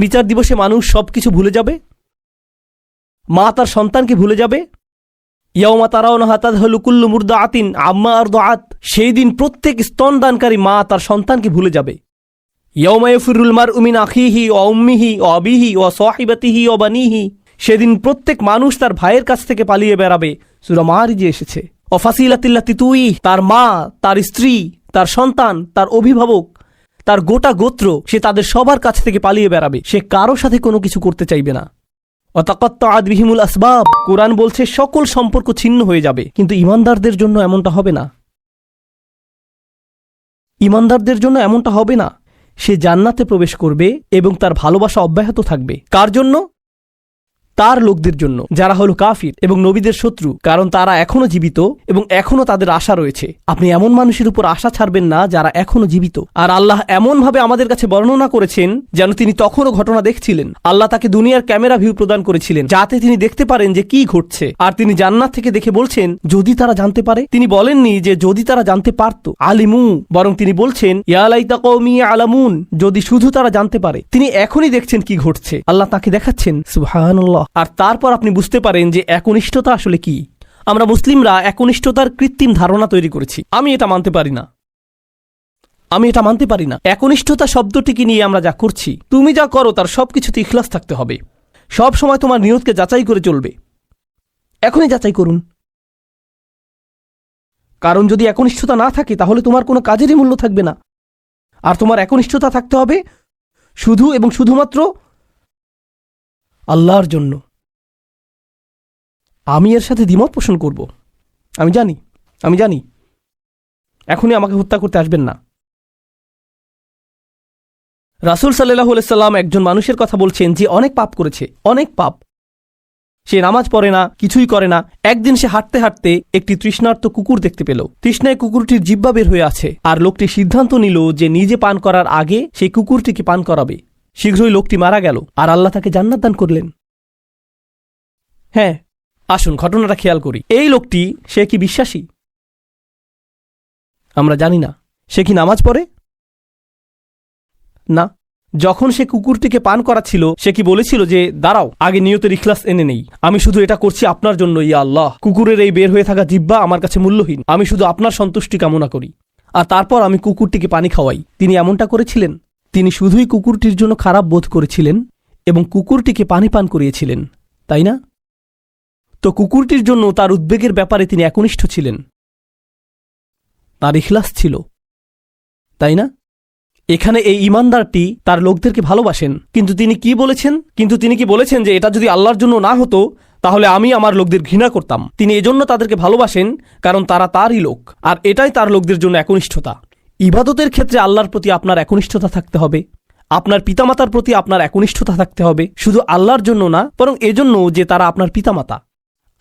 বিচার দিবসে মানুষ সবকিছু ভুলে যাবে, মা তার সন্তানকে ভুলে যাবে। ইয়াউমা তারাউনাহা তাযহালু কুল্লু মুরদিআতিন আম্মা আরদাআত, সেই দিন প্রত্যেক স্তনদানকারী মা তার সন্তানকে ভুলে যাবে। ইয়াউমা ইয়াফিরুল মারউ মিন আখিহি ওয়া উম্মিহি ওয়া আবিহি ওয়া সাহিবাতিহি ওয়া বানিহি, সেদিন প্রত্যেক মানুষ তার ভাইয়ের কাছ থেকে পালিয়ে বেড়াবে। সূরা মারিজে এসেছে। ওয়া ফাসিলাতিল্লাতি তুই, তার মা, তার স্ত্রী, তার সন্তান, তার অভিভাবক, তার গোটা গোত্র, সে তাদের সবার কাছ থেকে পালিয়ে বেড়াবে। সে কারো সাথে কোনো কিছু করতে চাইবে না। ওয়াতাকাত্তাআত বিহিমুল আসবাব, কোরআন বলছে সকল সম্পর্ক ছিন্ন হয়ে যাবে। কিন্তু ঈমানদারদের জন্য এমনটা হবে না। ঈমানদারদের জন্য এমনটা হবে না। সে জান্নাতে প্রবেশ করবে এবং তার ভালোবাসা অব্যাহত থাকবে। কার জন্য? তার লোকদের জন্য, যারা হলো কাফির এবং নবীদের শত্রু, কারণ তারা এখনো জীবিত এবং এখনো তাদের আশা রয়েছে। আপনি এমন মানুষের উপর আশা ছাড়বেন না যারা এখনো জীবিত। আর আল্লাহ এমনভাবে আমাদের কাছে বর্ণনা করেছেন যেন তিনি তখনও ঘটনা দেখছিলেন। আল্লাহ তাকে দুনিয়ার ক্যামেরা ভিউ প্রদান করেছিলেন যাতে তিনি দেখতে পারেন যে কি ঘটছে। আর তিনি জান্নাত থেকে দেখে বলছেন যদি তারা জানতে পারে। তিনি বলেননি যে যদি তারা জানতে পারত, আলিমু, বরং তিনি বলছেন ইয়া লাইতা কওমি আলামুন, যদি শুধু তারা জানতে পারে। তিনি এখনই দেখছেন কি ঘটছে, আল্লাহ তাকে দেখাচ্ছেন। সুবহানাল্লাহ। আর তারপর আপনি বুঝতে পারেন যে একনিষ্ঠতা আসলে কি। আমরা মুসলিমরা একনিষ্ঠতার কৃত্রিম ধারণা তৈরি করেছি। আমি এটা মানতে পারি না। একনিষ্ঠতা শব্দটিকে নিয়ে আমরা যা করছি, তুমি যা করো তার সবকিছুতে ইখলাস থাকতে হবে। সব সময় তোমার নিয়তকে যাচাই করে চলবে। এখনই যাচাই করুন। কারণ যদি একনিষ্ঠতা না থাকে তাহলে তোমার কোনো কাজেরই মূল্য থাকবে না। আর তোমার একনিষ্ঠতা থাকতে হবে শুধু এবং শুধুমাত্র আল্লাহর জন্য। আমি এর সাথে দ্বিমত পোষণ করব, আমি জানি। এখনই আমাকে হত্যা করতে আসবেন না। রাসূল সাল্লাল্লাহু আলাইহি সাল্লাম একজন মানুষের কথা বলছেন যে অনেক পাপ করেছে, অনেক পাপ। সে নামাজ পড়ে না, কিছুই করে না। একদিন সে হাঁটতে হাঁটতে একটি তৃষ্ণার্ত কুকুর দেখতে পেল। তৃষ্ণায় কুকুরটির জিহ্বা বের হয়ে আছে। আর লোকটি সিদ্ধান্ত নিল যে নিজে পান করার আগে সেই কুকুরটিকে পান করাবে। শীঘ্রই লোকটি মারা গেল আর আল্লাহ তাকে জান্নাত দান করলেন। হ্যাঁ, আসুন ঘটনাটা খেয়াল করি। এই লোকটি, সে কি বিশ্বাসী? আমরা জানি না। সে কি নামাজ পড়ে? না। যখন সে কুকুরটিকে পান করাচ্ছিল, সে কি বলেছিল যে দাঁড়াও, আগে নিয়তের ইখলাস এনে নেই, আমি শুধু এটা করছি আপনার জন্য, ইয়া আল্লাহ, কুকুরের এই বের হয়ে থাকা জিহ্বা আমার কাছে মূল্যহীন, আমি শুধু আপনার সন্তুষ্টি কামনা করি, আর তারপর আমি কুকুরটিকে পানি খাওয়াই। তিনি এমনটা করেছিলেন? তিনি শুধুই কুকুরটির জন্য খারাপ বোধ করেছিলেন এবং কুকুরটিকে পানি পান করিয়েছিলেন, তাই না? তো কুকুরটির জন্য তার উদ্বেগের ব্যাপারে তিনি একনিষ্ঠ ছিলেন, তার ইখলাস ছিল, তাই না? এখানে এই ঈমানদারটি তার লোকদেরকে ভালোবাসেন, কিন্তু তিনি কি বলেছেন যে এটা যদি আল্লাহর জন্য না হতো তাহলে আমি আমার লোকদের ঘৃণা করতাম। তিনি এজন্য তাদেরকে ভালোবাসেন কারণ তারা তারই লোক, আর এটাই তার লোকদের জন্য একনিষ্ঠতা। ইবাদতের ক্ষেত্রে আল্লাহর প্রতি আপনার একনিষ্ঠতা থাকতে হবে, আপনার পিতামাতার প্রতি আপনার একনিষ্ঠতা থাকতে হবে, শুধু আল্লাহর জন্য না, বরং এজন্য যে তারা আপনার পিতামাতা।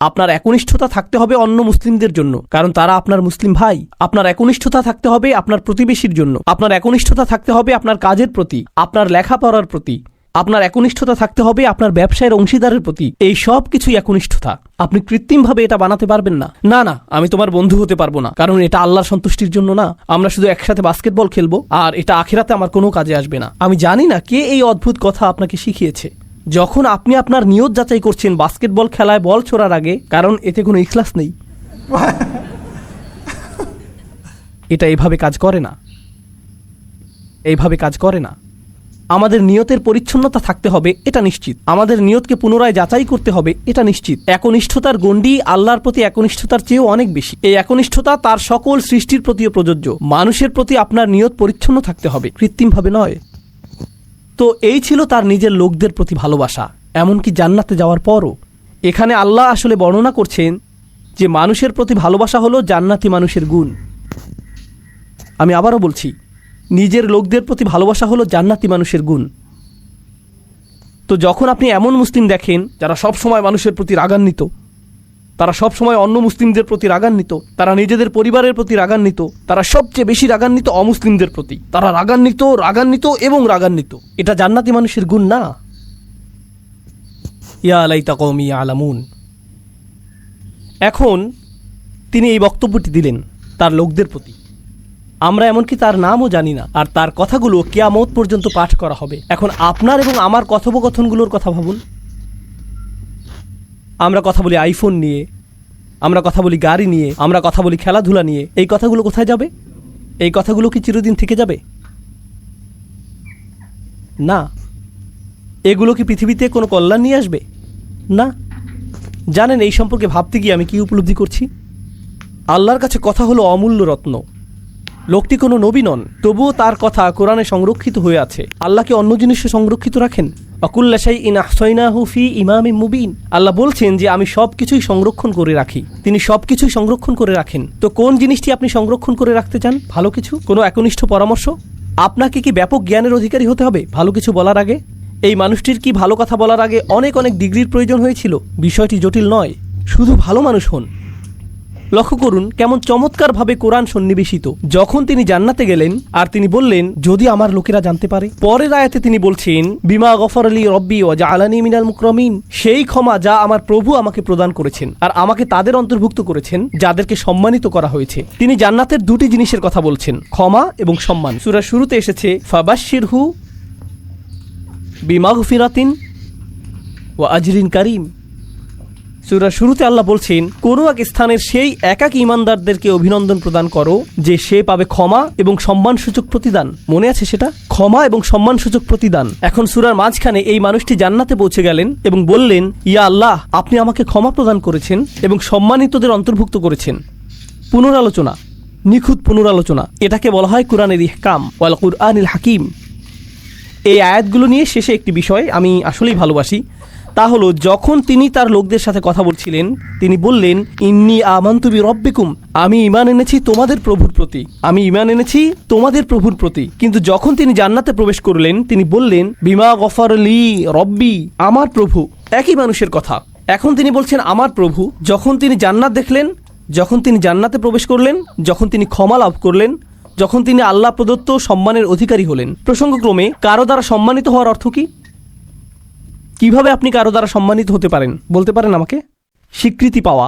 আপনার একনিষ্ঠতা থাকতে হবে অন্য মুসলিমদের জন্য, কারণ তারা আপনার মুসলিম ভাই। আপনার একনিষ্ঠতা থাকতে হবে আপনার প্রতিবেশীর জন্য। আপনার একনিষ্ঠতা থাকতে হবে আপনার কাজের প্রতি, আপনার লেখাপড়ার প্রতি। আপনার একনিষ্ঠতা থাকতে হবে আপনার ব্যবসায়ের অংশীদারের প্রতি। এই সব কিছুই একনিষ্ঠতা। আপনি কৃত্রিমভাবে এটা বানাতে পারবেন না। না, আমি তোমার বন্ধু হতে পারবো না, কারণ এটা আল্লাহর সন্তুষ্টির জন্য না। আমরা শুধু একসাথে বাস্কেটবল খেলবো আর এটা আখিরাতে আমার কোনো কাজে আসবে না। আমি জানি না কে এই অদ্ভুত কথা আপনাকে শিখিয়েছে। যখন আপনি আপনার নিয়ত যাচাই করছেন বাস্কেটবল খেলায় বল ছোড়ার আগে, কারণ এতে কোনো ইখলাস নেই, এটা এইভাবে কাজ করে না। আমাদের নিয়তের পরিচ্ছন্নতা থাকতে হবে, এটা নিশ্চিত। আমাদের নিয়তকে পুনরায় যাচাই করতে হবে, এটা নিশ্চিত। একনিষ্ঠতার গণ্ডি আল্লাহর প্রতি একনিষ্ঠতার চেয়েও অনেক বেশি। এই একনিষ্ঠতা তার সকল সৃষ্টির প্রতিও প্রযোজ্য। মানুষের প্রতি আপনার নিয়ত পরিচ্ছন্ন থাকতে হবে, কৃত্রিমভাবে নয়। তো এই ছিল তার নিজের লোকদের প্রতি ভালোবাসা, এমনকি জান্নাতে যাওয়ার পরও। এখানে আল্লাহ আসলে বর্ণনা করছেন যে মানুষের প্রতি ভালোবাসা হলো জান্নাতি মানুষের গুণ। আমি আবারও বলছি, নিজের লোকদের প্রতি ভালোবাসা হলো জান্নাতি মানুষের গুণ। তো যখন আপনি এমন মুসলিম দেখেন যারা সব সময় মানুষের প্রতি রাগান্বিত, তারা সব সময় অন্য মুসলিমদের প্রতি রাগান্বিত, তারা নিজেদের পরিবারের প্রতি রাগান্বিত, তারা সবচেয়ে বেশি রাগান্বিত অমুসলিমদের প্রতি, তারা রাগান্বিত, এটা জান্নাতি মানুষের গুণ না। ইয়া লাইতা কওমি ইয়ালামুন। এখন তিনি এই বক্তব্যটি দিলেন তার লোকদের প্রতি। আমরা এমনকি তার নামও জানি না, আর তার কথাগুলো কিয়ামত পর্যন্ত পাঠ করা হবে। এখন আপনার এবং আমার কথোপকথনগুলোর কথা ভাবুন। আমরা কথা বলি আইফোন নিয়ে, আমরা কথা বলি গাড়ি নিয়ে, আমরা কথা বলি খেলাধুলা নিয়ে। এই কথাগুলো কোথায় যাবে? এই কথাগুলো কি চিরদিন থেকে যাবে? না। এগুলো কি পৃথিবীতে কোনো কল্যাণ নিয়ে আসবে? না। জানেন এই সম্পর্কে ভাবতে গিয়ে আমি কি উপলব্ধি করছি? আল্লাহর কাছে কথা হলো অমূল্য রত্ন। লোকটি কোনো নবী নন, তবুও তার কথা কোরআনে সংরক্ষিত হয়ে আছে। আল্লাহ কি অন্য জিনিসে সংরক্ষিত রাখেন? আকুল্লা শাইইন আহসাইনাহু ফি ইমামিম মুবিন। আল্লাহ বলছেন যে আমি সব কিছুই সংরক্ষণ করে রাখি। তিনি সব কিছুই সংরক্ষণ করে রাখেন। তো কোন জিনিসটি আপনি সংরক্ষণ করে রাখতে চান? ভালো কিছু, কোনো একনিষ্ঠ পরামর্শ? আপনাকে কি ব্যাপক জ্ঞানের অধিকারী হতে হবে ভালো কিছু বলার আগে? এই মানুষটির কি ভালো কথা বলার আগে অনেক অনেক ডিগ্রির প্রয়োজন হয়েছিল? বিষয়টি জটিল নয়, শুধু ভালো মানুষ হন। লক্ষ্য করুন কেমন চমৎকারভাবে কোরআন সন্নিবেশিত। যখন তিনি জান্নাতে গেলেন আর তিনি বললেন যদি আমার লোকেরা জানতে পারে, পরের আয়াতে তিনি বলছেন বিমা গফর আলী রব্বি ওয়া জাআলানি মিনাল মুকরামিন, সেই ক্ষমা যা আমার প্রভু আমাকে প্রদান করেছেন আর আমাকে তাদের অন্তর্ভুক্ত করেছেন যাদেরকে সম্মানিত করা হয়েছে। তিনি জান্নাতের দুটি জিনিসের কথা বলছেন, ক্ষমা এবং সম্মান। সূরার শুরুতে এসেছে ফাবাশশিরহু বিমাগফিরাতিন ওয়া আজরিন কারীম। সূরার শুরুতে আল্লাহ বলছেন কোনো এক স্থানের সেই একাকী ঈমানদারদেরকে অভিনন্দন প্রদান করো যে সে পাবে ক্ষমা এবং সম্মানসূচক প্রতিদান। মনে আছে সেটা? ক্ষমা এবং সম্মানসূচক প্রতিদান। এখন সূরার মাঝখানে এই মানুষটি জান্নাতে পৌঁছে গেলেন এবং বললেন ইয়া আল্লাহ, আপনি আমাকে ক্ষমা প্রদান করেছেন এবং সম্মানিতদের অন্তর্ভুক্ত করেছেন। পুনরালোচনা, নিখুঁত পুনরালোচনা, এটাকে বলা হয় কুরআনের ইহকাম ওয়াল কুরআনিল হাকিম। এই আয়াতগুলো নিয়ে শেষে একটি বিষয় আমি আসলেই ভালোবাসি, তা হলো যখন তিনি তার লোকদের সাথে কথা বলছিলেন তিনি বললেন ইন্নী আমানতু বিরব্বিকুম, আমি ঈমান এনেছি তোমাদের প্রভুর প্রতি, আমি ঈমান এনেছি তোমাদের প্রভুর প্রতি। কিন্তু যখন তিনি জান্নাতে প্রবেশ করলেন তিনি বললেন বিমা গফর লি রব্বি, আমার প্রভু। একই মানুষের কথা। এখন তিনি বলছেন আমার প্রভু। যখন তিনি জান্নাত দেখলেন, যখন তিনি জান্নাতে প্রবেশ করলেন, যখন তিনি ক্ষমা লাভ করলেন, যখন তিনি আল্লাহ প্রদত্ত সম্মানের অধিকারী হলেন। প্রসঙ্গক্রমে কারো দ্বারা সম্মানিত হওয়ার অর্থ কি? কিভাবে আপনি কারো দ্বারা সম্মানিত হতে পারেন বলতে পারেন আমাকে? স্বীকৃতি পাওয়া।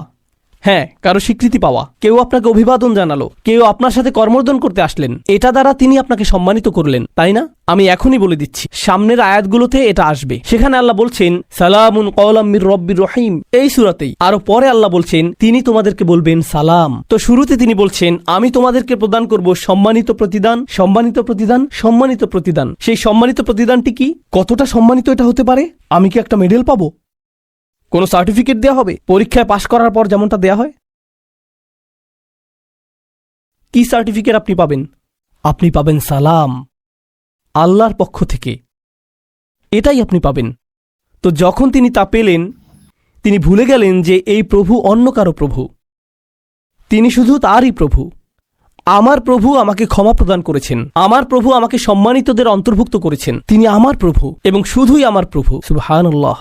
হ্যাঁ, কারো স্বীকৃতি পাওয়া। কেউ আপনাকে অভিবাদন জানালো, কেউ আপনার সাথে কর্মর্দন করতে আসলেন, এটা দ্বারা তিনি আপনাকে সম্মানিত করলেন, তাই না? আমি এখনই বলে দিচ্ছি সামনের আয়াতগুলোতে এটা আসবে। সেখানে আল্লাহ বলছেন সালামুন কওলাম মির রব্বির রহিম, এই সূরাতেই। আরো পরে আল্লাহ বলছেন তিনি তোমাদেরকে বলবেন সালাম। তো শুরুতে তিনি বলছেন আমি তোমাদেরকে প্রদান করব সম্মানিত প্রতিদান, সম্মানিত প্রতিদান, সম্মানিত প্রতিদান। সেই সম্মানিত প্রতিদানটি কি? কতটা সম্মানিত এটা হতে পারে? আমি কি একটা মেডেল পাবো? কোনো সার্টিফিকেট দেওয়া হবে পরীক্ষায় পাশ করার পর যেমনটা দেয়া হয়? কি সার্টিফিকেট আপনি পাবেন? আপনি পাবেন সালাম, আল্লাহর পক্ষ থেকে। এটাই আপনি পাবেন। তো যখন তিনি তা পেলেন তিনি ভুলে গেলেন যে এই প্রভু অন্য কারো প্রভু, তিনি শুধু তারই প্রভু। আমার প্রভু আমাকে ক্ষমা প্রদান করেছেন, আমার প্রভু আমাকে সম্মানিতদের অন্তর্ভুক্ত করেছেন, তিনি আমার প্রভু এবং শুধুই আমার প্রভু। সুবহানাল্লাহ।